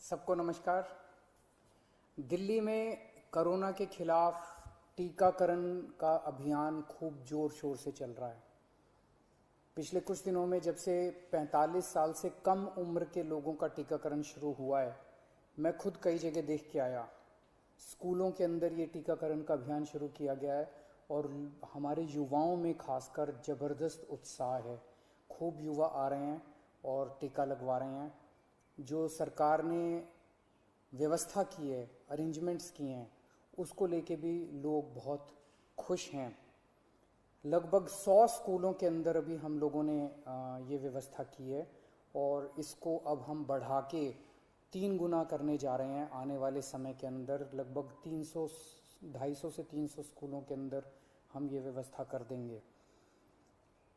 सबको नमस्कार। दिल्ली में कोरोना के खिलाफ टीकाकरण का अभियान खूब जोर शोर से चल रहा है। पिछले कुछ दिनों में जब से 45 साल से कम उम्र के लोगों का टीकाकरण शुरू हुआ है, मैं खुद कई जगह देख के आया। स्कूलों के अंदर ये टीकाकरण का अभियान शुरू किया गया है और हमारे युवाओं में खासकर ज़बरदस्त उत्साह है। खूब युवा आ रहे हैं और टीका लगवा रहे हैं। जो सरकार ने व्यवस्था की है, अरेंजमेंट्स किए हैं, उसको लेके भी लोग बहुत खुश हैं। लगभग 100 स्कूलों के अंदर अभी हम लोगों ने ये व्यवस्था की है और इसको अब हम बढ़ा के 3 गुना करने जा रहे हैं। आने वाले समय के अंदर लगभग 250 से 300 स्कूलों के अंदर हम ये व्यवस्था कर देंगे।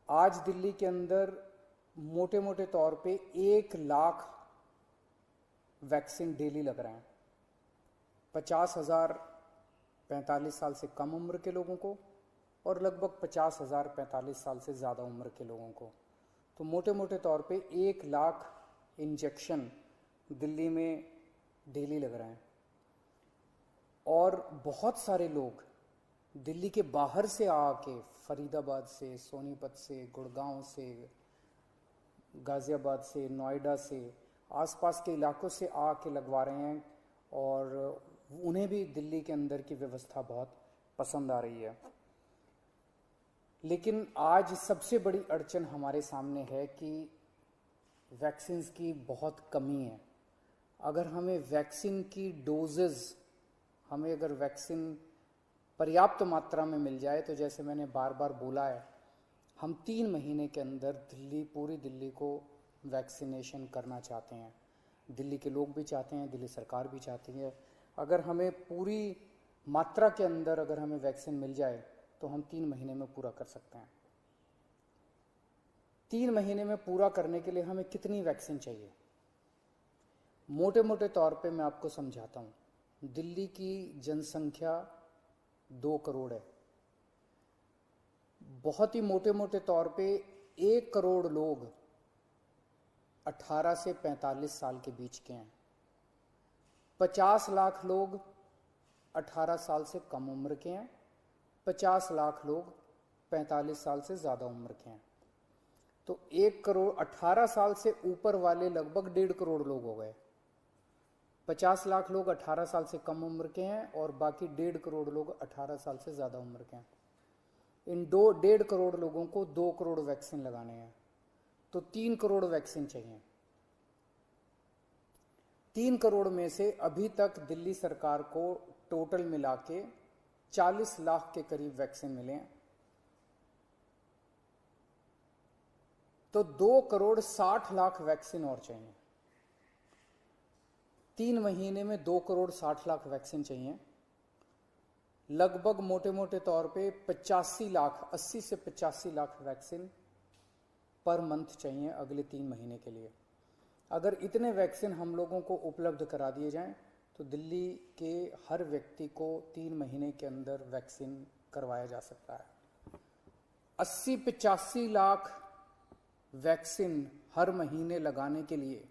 आज दिल्ली के अंदर मोटे मोटे तौर पे 1 लाख वैक्सीन डेली लग रहे हैं। 50,000 45 साल से कम उम्र के लोगों को और लगभग 50,000 45 साल से ज़्यादा उम्र के लोगों को। तो मोटे मोटे तौर पे 1 लाख इंजेक्शन दिल्ली में डेली लग रहे हैं। और बहुत सारे लोग दिल्ली के बाहर से आके, फरीदाबाद से, सोनीपत से, गुड़गांव से, गाज़ियाबाद से, नोएडा से, आसपास के इलाकों से आके लगवा रहे हैं और उन्हें भी दिल्ली के अंदर की व्यवस्था बहुत पसंद आ रही है। लेकिन आज सबसे बड़ी अड़चन हमारे सामने है कि वैक्सीन्स की बहुत कमी है। अगर हमें वैक्सीन की डोजेज़, हमें अगर वैक्सीन पर्याप्त मात्रा में मिल जाए तो जैसे मैंने बार बार बोला है, हम 3 महीने के अंदर पूरी दिल्ली को वैक्सीनेशन करना चाहते हैं। दिल्ली के लोग भी चाहते हैं, दिल्ली सरकार भी चाहती है। अगर हमें पूरी मात्रा के अंदर अगर हमें वैक्सीन मिल जाए तो हम 3 महीने में पूरा कर सकते हैं। 3 महीने में पूरा करने के लिए हमें कितनी वैक्सीन चाहिए? मोटे मोटे तौर पे मैं आपको समझाता हूँ। दिल्ली की जनसंख्या 2 करोड़ है। बहुत ही मोटे मोटे तौर पे 1 करोड़ लोग 18 से 45 साल के बीच के हैं। 50 लाख लोग 18 साल से कम उम्र के हैं। 50 लाख लोग 45 साल से ज़्यादा उम्र के हैं। तो 1 करोड़ 18 साल से ऊपर वाले लगभग 1.5 करोड़ लोग हो गए। 50 लाख लोग 18 साल से कम उम्र के हैं और बाकी 1.5 करोड़ लोग 18 साल से ज़्यादा उम्र के हैं। इन 1.5 करोड़ लोगों को 2 करोड़ वैक्सीन लगाने हैं, तो 3 करोड़ वैक्सीन चाहिए। 3 करोड़ में से अभी तक दिल्ली सरकार को टोटल मिला के 40 लाख के करीब वैक्सीन मिले हैं। तो 2 करोड़ 60 लाख वैक्सीन और चाहिए। 3 महीने में 2 करोड़ 60 लाख वैक्सीन चाहिए। लगभग मोटे मोटे तौर पे 85 लाख, 80 से 85 लाख वैक्सीन पर मंथ चाहिए अगले 3 महीने के लिए। अगर इतने वैक्सीन हम लोगों को उपलब्ध करा दिए जाएं तो दिल्ली के हर व्यक्ति को 3 महीने के अंदर वैक्सीन करवाया जा सकता है। 80-85 लाख वैक्सीन हर महीने लगाने के लिए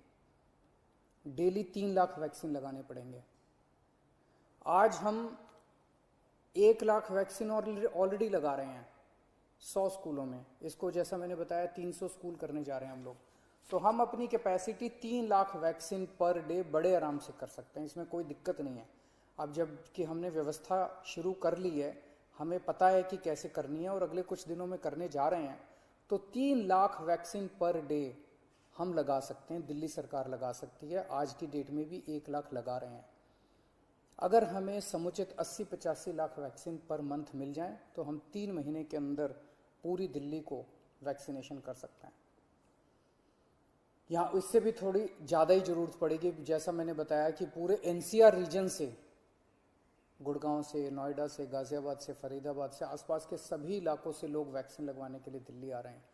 डेली 3 लाख वैक्सीन लगाने पड़ेंगे। आज हम 1 लाख वैक्सीन ऑलरेडी लगा रहे हैं 100 स्कूलों में। इसको जैसा मैंने बताया 300 स्कूल करने जा रहे हैं हम लोग। तो हम अपनी capacity 3 lakh vaccine per day बड़े आराम से कर सकते हैं, इसमें कोई दिक्कत नहीं है। अब जब कि हमने व्यवस्था शुरू कर ली है, हमें पता है कि कैसे करनी है और अगले कुछ दिनों में करने जा रहे हैं, तो 3 लाख वैक्सीन पर डे हम लगा सकते हैं। दिल्ली सरकार लगा सकती है। आज की डेट में भी 1 लाख लगा रहे हैं। अगर हमें समुचित 80-85 लाख वैक्सीन पर मंथ मिल जाए तो हम 3 महीने के अंदर पूरी दिल्ली को वैक्सीनेशन कर सकते हैं। यहाँ इससे भी थोड़ी ज़्यादा ही ज़रूरत पड़ेगी। जैसा मैंने बताया कि पूरे एनसीआर रीजन से, गुड़गांव से, नोएडा से, गाज़ियाबाद से, फरीदाबाद से, आसपास के सभी इलाकों से लोग वैक्सीन लगवाने के लिए दिल्ली आ रहे हैं।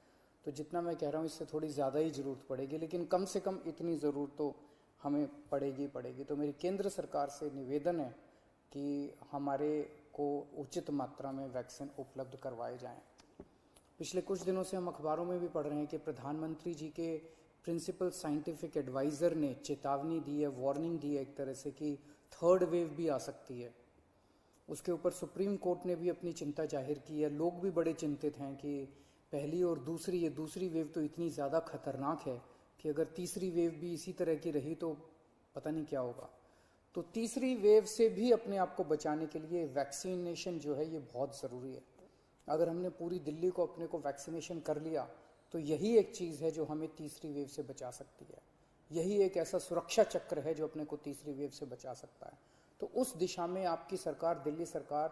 तो जितना मैं कह रहा हूँ इससे थोड़ी ज़्यादा ही ज़रूरत पड़ेगी, लेकिन कम से कम इतनी ज़रूरत तो हमें पड़ेगी। तो मेरी केंद्र सरकार से निवेदन है कि हमारे को उचित मात्रा में वैक्सीन उपलब्ध करवाए जाएं। पिछले कुछ दिनों से हम अखबारों में भी पढ़ रहे हैं कि प्रधानमंत्री जी के प्रिंसिपल साइंटिफिक एडवाइज़र ने चेतावनी दी है, वार्निंग दी है एक तरह से कि थर्ड वेव भी आ सकती है। उसके ऊपर सुप्रीम कोर्ट ने भी अपनी चिंता जाहिर की है। लोग भी बड़े चिंतित हैं कि पहली और दूसरी, ये दूसरी वेव तो इतनी ज़्यादा खतरनाक है कि अगर तीसरी वेव भी इसी तरह की रही तो पता नहीं क्या होगा। तो तीसरी वेव से भी अपने आप को बचाने के लिए वैक्सीनेशन जो है ये बहुत ज़रूरी है। अगर हमने पूरी दिल्ली को अपने को वैक्सीनेशन कर लिया तो यही एक चीज़ है जो हमें तीसरी वेव से बचा सकती है। यही एक ऐसा सुरक्षा चक्र है जो अपने को तीसरी वेव से बचा सकता है। तो उस दिशा में आपकी सरकार, दिल्ली सरकार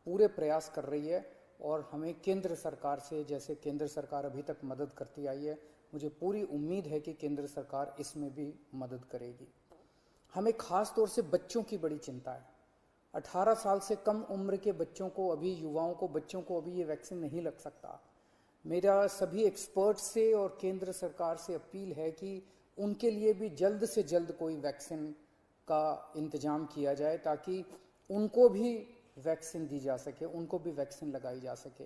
पूरे प्रयास कर रही है और हमें केंद्र सरकार से, जैसे केंद्र सरकार अभी तक मदद करती आई है, मुझे पूरी उम्मीद है कि केंद्र सरकार इसमें भी मदद करेगी। हमें खास तौर से बच्चों की बड़ी चिंता है। 18 साल से कम उम्र के बच्चों को अभी, युवाओं को, बच्चों को अभी ये वैक्सीन नहीं लग सकता। मेरा सभी एक्सपर्ट से और केंद्र सरकार से अपील है कि उनके लिए भी जल्द से जल्द कोई वैक्सीन का इंतजाम किया जाए ताकि उनको भी वैक्सीन दी जा सके, उनको भी वैक्सीन लगाई जा सके।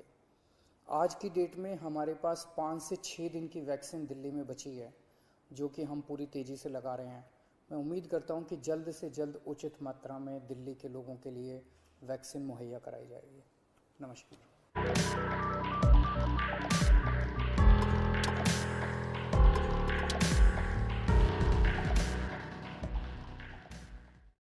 आज की डेट में हमारे पास 5 से 6 दिन की वैक्सीन दिल्ली में बची है जो कि हम पूरी तेज़ी से लगा रहे हैं। मैं उम्मीद करता हूं कि जल्द से जल्द उचित मात्रा में दिल्ली के लोगों के लिए वैक्सीन मुहैया कराई जाएगी। नमस्कार।